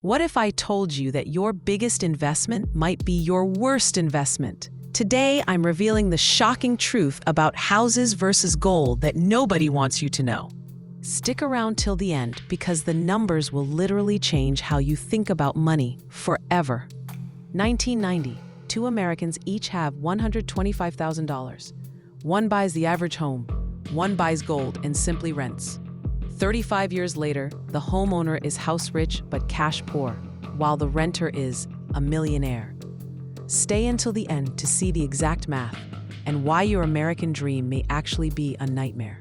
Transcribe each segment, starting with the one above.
What if I told you that your biggest investment might be your worst investment? Today, I'm revealing the shocking truth about houses versus gold that nobody wants you to know. Stick around till the end because the numbers will literally change how you think about money forever. 1990, two Americans each have $125,000. One buys the average home, one buys gold and simply rents. 35 years later, the homeowner is house-rich but cash-poor, while the renter is a millionaire. Stay until the end to see the exact math and why your American dream may actually be a nightmare.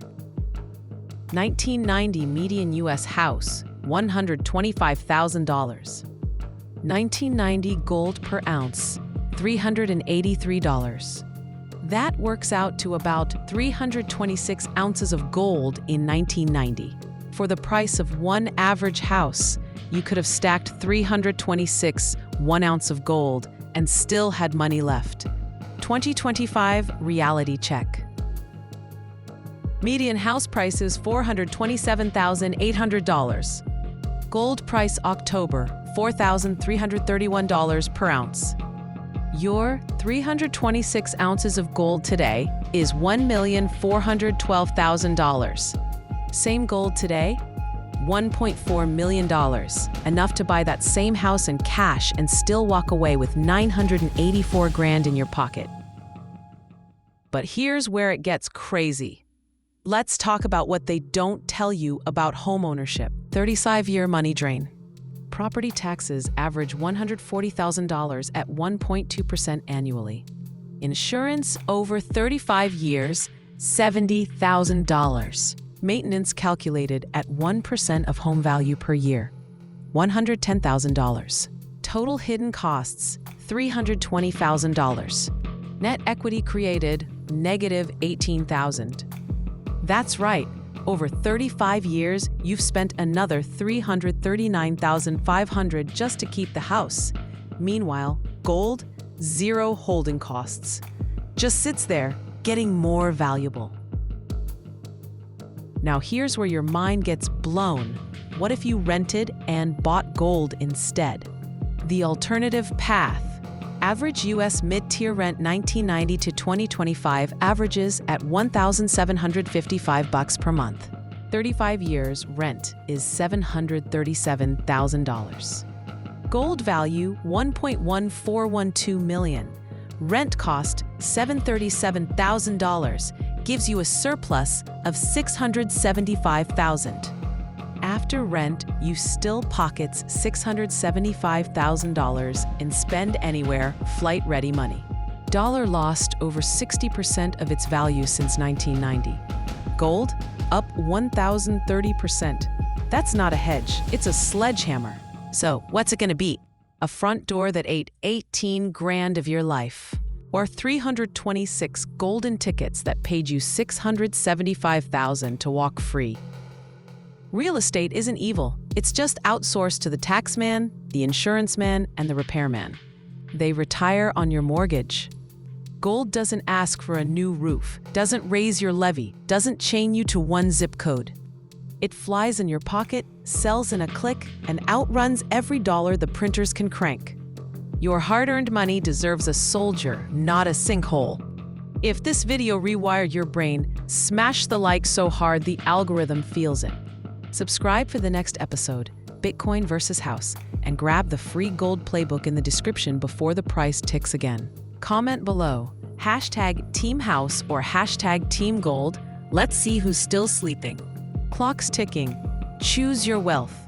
1990 median U.S. house, $125,000. 1990 gold per ounce, $383. That works out to about 326 ounces of gold in 1990. For the price of one average house, you could have stacked 326 1 ounce of gold and still had money left. 2025 reality check. Median house price is $427,800. Gold price October, $4,331 per ounce. Your 326 ounces of gold today is $1,412,000. Same gold today, $1.4 million, enough to buy that same house in cash and still walk away with $984,000 in your pocket. But here's where it gets crazy. Let's talk about what they don't tell you about homeownership. 35-year money drain. Property taxes average $140,000 at 1.2% annually. Insurance over 35 years, $70,000. Maintenance calculated at 1% of home value per year, $110,000. Total hidden costs, $320,000. Net equity created, negative $18,000. That's right. Over 35 years, you've spent another $339,500 just to keep the house. Meanwhile, gold, zero holding costs. Just sits there, getting more valuable. Now here's where your mind gets blown. What if you rented and bought gold instead? The alternative path. Average U.S. mid-tier rent 1990 to 2025 averages at $1,755 per month. 35 years rent is $737,000. Gold value $1.1412 million. Rent cost $737,000 gives you a surplus of $675,000. After rent, you still pockets $675,000 in spend anywhere, flight-ready money. Dollar lost over 60% of its value since 1990. Gold up 1,030%. That's not a hedge, it's a sledgehammer. So what's it gonna beat? A front door that ate 18 grand of your life, or 326 golden tickets that paid you $675,000 to walk free. Real estate isn't evil. It's just outsourced to the tax man, the insurance man, and the repairman. They retire on your mortgage. Gold doesn't ask for a new roof, doesn't raise your levy, doesn't chain you to one zip code. It flies in your pocket, sells in a click, and outruns every dollar the printers can crank. Your hard-earned money deserves a soldier, not a sinkhole. If this video rewired your brain, smash the like so hard the algorithm feels it. Subscribe for the next episode, Bitcoin versus House, and grab the free gold playbook in the description before the price ticks again. Comment below, #TeamHouse or #TeamGold. Let's see who's still sleeping. Clock's ticking. Choose your wealth.